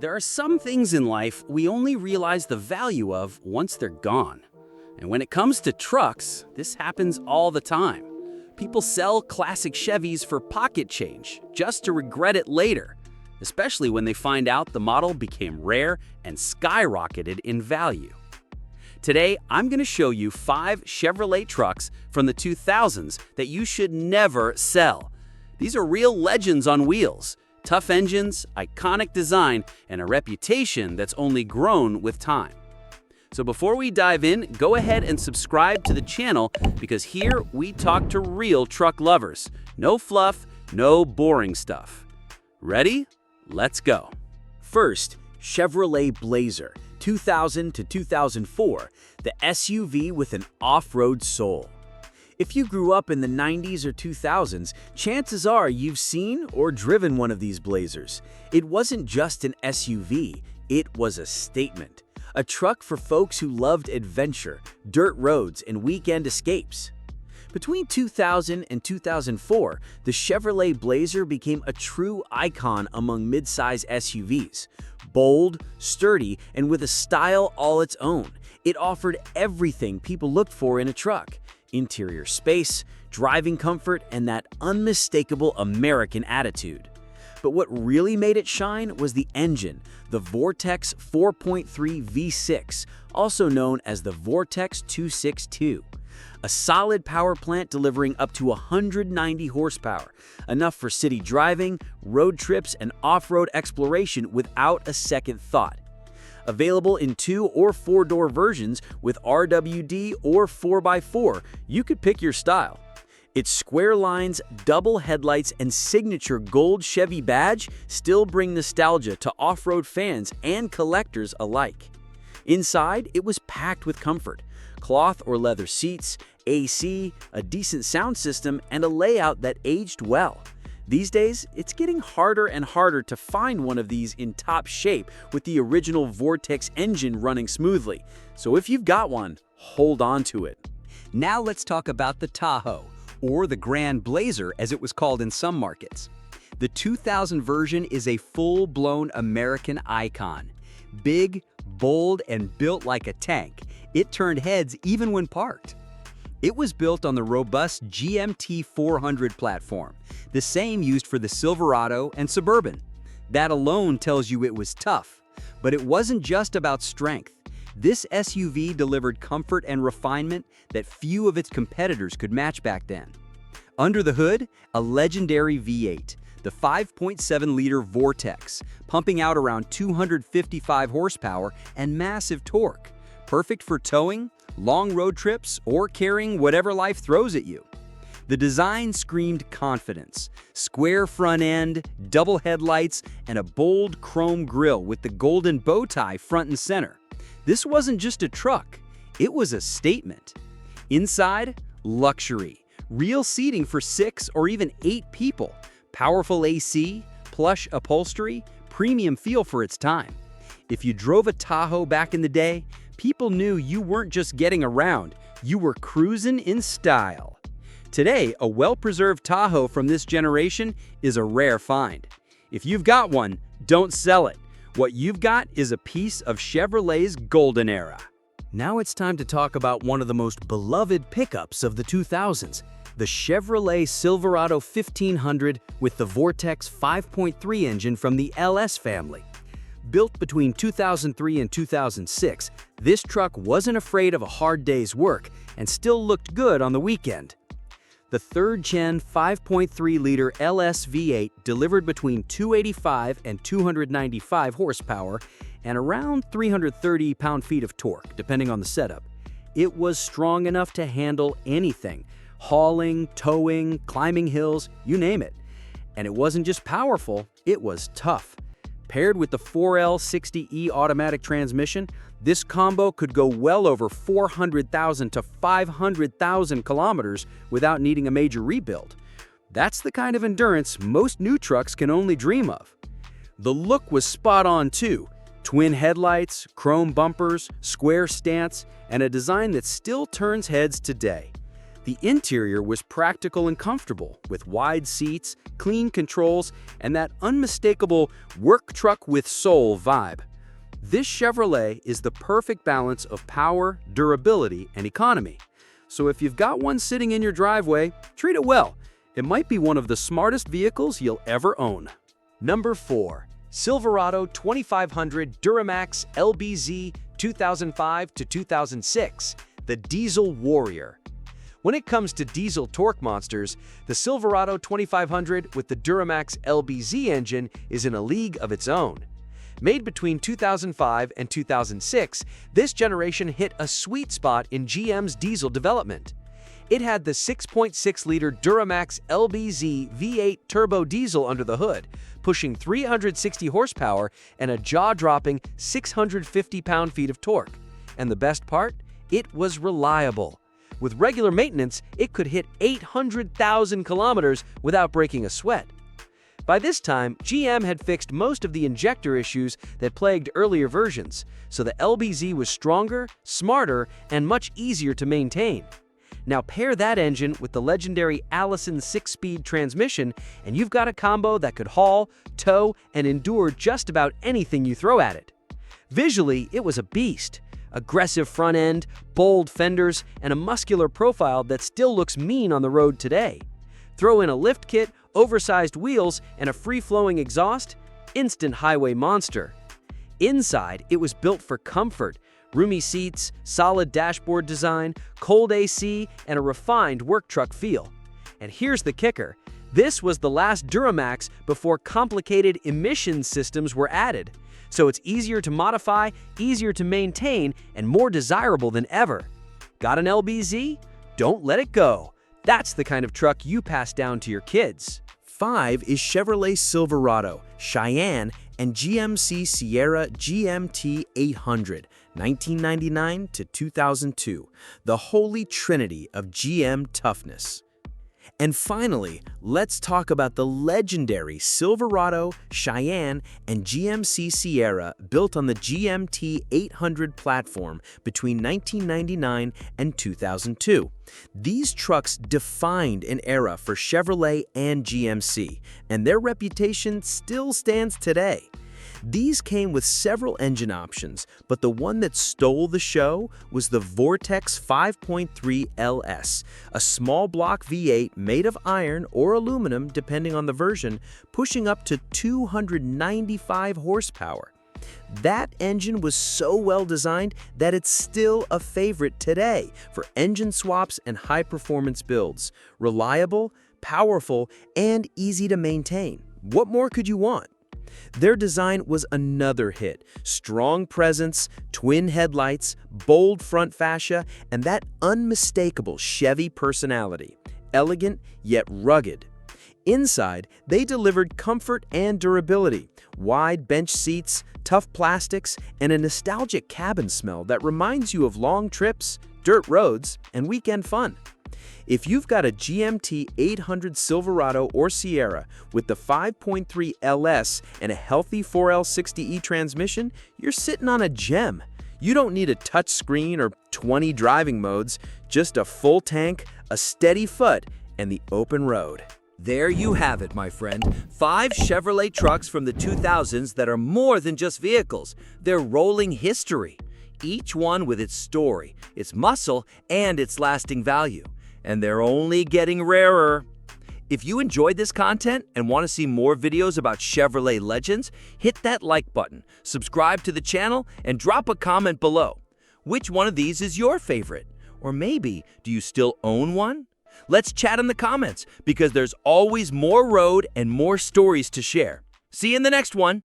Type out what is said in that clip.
There are some things in life we only realize the value of once they're gone. And when it comes to trucks, this happens all the time. People sell classic Chevys for pocket change just to regret it later, especially when they find out the model became rare and skyrocketed in value. Today, I'm going to show you 5 Chevrolet trucks from the 2000s that you should never sell. These are real legends on wheels, tough engines, iconic design, and a reputation that's only grown with time. So before we dive in, go ahead and subscribe to the channel because here we talk to real truck lovers. No fluff, no boring stuff. Ready? Let's go. First, Chevrolet Blazer, 2000 to 2004, the SUV with an off-road soul. If you grew up in the 90s or 2000s, chances are you've seen or driven one of these Blazers. It wasn't just an SUV, it was a statement. A truck for folks who loved adventure, dirt roads, and weekend escapes. Between 2000 and 2004, the Chevrolet Blazer became a true icon among midsize SUVs. Bold, sturdy, and with a style all its own, it offered everything people looked for in a truck: interior space, driving comfort, and that unmistakable American attitude. But what really made it shine was the engine, the Vortex 4.3 V6, also known as the Vortex 262. A solid power plant delivering up to 190 horsepower, enough for city driving, road trips, and off-road exploration without a second thought. Available in 2- or 4-door versions with RWD or 4x4, you could pick your style. Its square lines, double headlights, and signature gold Chevy badge still bring nostalgia to off-road fans and collectors alike. Inside, it was packed with comfort: cloth or leather seats, AC, a decent sound system, and a layout that aged well. These days, it's getting harder and harder to find one of these in top shape with the original Vortex engine running smoothly. So if you've got one, hold on to it. Now let's talk about the Tahoe, or the Grand Blazer as it was called in some markets. The 2000 version is a full-blown American icon. Big, bold, and built like a tank, it turned heads even when parked. It was built on the robust GMT 400 platform, the same used for the Silverado and Suburban. That alone tells you it was tough. But it wasn't just about strength. This SUV delivered comfort and refinement that few of its competitors could match back then. Under the hood, a legendary V8, the 5.7-liter Vortex, pumping out around 255 horsepower and massive torque, perfect for towing, long road trips, or carrying whatever life throws at you. The design screamed confidence: square front end, double headlights, and a bold chrome grille with the golden bow tie front and center. This wasn't just a truck, it was a statement. Inside, luxury, real seating for 6 or even 8 people, powerful AC, plush upholstery, premium feel for its time. If you drove a Tahoe back in the day, people knew you weren't just getting around, you were cruising in style. Today, a well-preserved Tahoe from this generation is a rare find. If you've got one, don't sell it. What you've got is a piece of Chevrolet's golden era. Now it's time to talk about one of the most beloved pickups of the 2000s, the Chevrolet Silverado 1500 with the Vortex 5.3 engine from the LS family. Built between 2003 and 2006, this truck wasn't afraid of a hard day's work and still looked good on the weekend. The third-gen 5.3-liter LS V8 delivered between 285 and 295 horsepower and around 330 pound-feet of torque, depending on the setup. It was strong enough to handle anything: hauling, towing, climbing hills, you name it. And it wasn't just powerful, it was tough. Paired with the 4L60E automatic transmission, this combo could go well over 400,000 to 500,000 kilometers without needing a major rebuild. That's the kind of endurance most new trucks can only dream of. The look was spot on too. Twin headlights, chrome bumpers, square stance, and a design that still turns heads today. The interior was practical and comfortable, with wide seats, clean controls, and that unmistakable work truck with soul vibe. This Chevrolet is the perfect balance of power, durability, and economy. So if you've got one sitting in your driveway, treat it well. It might be one of the smartest vehicles you'll ever own. Number 4. Silverado 2500 Duramax LBZ 2005 to 2006, the Diesel Warrior. When it comes to diesel torque monsters, the Silverado 2500 with the Duramax LBZ engine is in a league of its own. Made between 2005 and 2006, this generation hit a sweet spot in GM's diesel development. It had the 6.6-liter Duramax LBZ V8 turbo diesel under the hood, pushing 360 horsepower and a jaw-dropping 650 pound-feet of torque. And the best part? It was reliable. With regular maintenance, it could hit 800,000 kilometers without breaking a sweat. By this time, GM had fixed most of the injector issues that plagued earlier versions, so the LBZ was stronger, smarter, and much easier to maintain. Now pair that engine with the legendary Allison 6-speed transmission, and you've got a combo that could haul, tow, and endure just about anything you throw at it. Visually, it was a beast. Aggressive front end, bold fenders, and a muscular profile that still looks mean on the road today. Throw in a lift kit, oversized wheels, and a free-flowing exhaust, instant highway monster. Inside, it was built for comfort. Roomy seats, solid dashboard design, cold AC, and a refined work truck feel. And here's the kicker. This was the last Duramax before complicated emission systems were added. So it's easier to modify, easier to maintain, and more desirable than ever. Got an LBZ? Don't let it go. That's the kind of truck you pass down to your kids. 5 is Chevrolet Silverado, Cheyenne, and GMC Sierra GMT 800, 1999 to 2002, the holy trinity of GM toughness. And finally, let's talk about the legendary Silverado, Cheyenne, and GMC Sierra built on the GMT 800 platform between 1999 and 2002. These trucks defined an era for Chevrolet and GMC, and their reputation still stands today. These came with several engine options, but the one that stole the show was the Vortex 5.3 LS, a small block V8 made of iron or aluminum depending on the version, pushing up to 295 horsepower. That engine was so well designed that it's still a favorite today for engine swaps and high-performance builds. Reliable, powerful, and easy to maintain. What more could you want? Their design was another hit. Strong presence, twin headlights, bold front fascia, and that unmistakable Chevy personality. Elegant yet rugged. Inside, they delivered comfort and durability. Wide bench seats, tough plastics, and a nostalgic cabin smell that reminds you of long trips, dirt roads, and weekend fun. If you've got a GMT 800 Silverado or Sierra with the 5.3 LS and a healthy 4L60E transmission, you're sitting on a gem. You don't need a touch screen or 20 driving modes, just a full tank, a steady foot, and the open road. There you have it, my friend. 5 Chevrolet trucks from the 2000s that are more than just vehicles. They're rolling history. Each one with its story, its muscle, and its lasting value. And they're only getting rarer. If you enjoyed this content and want to see more videos about Chevrolet legends, hit that like button, subscribe to the channel, and drop a comment below. Which one of these is your favorite? Or maybe, do you still own one? Let's chat in the comments, because there's always more road and more stories to share. See you in the next one.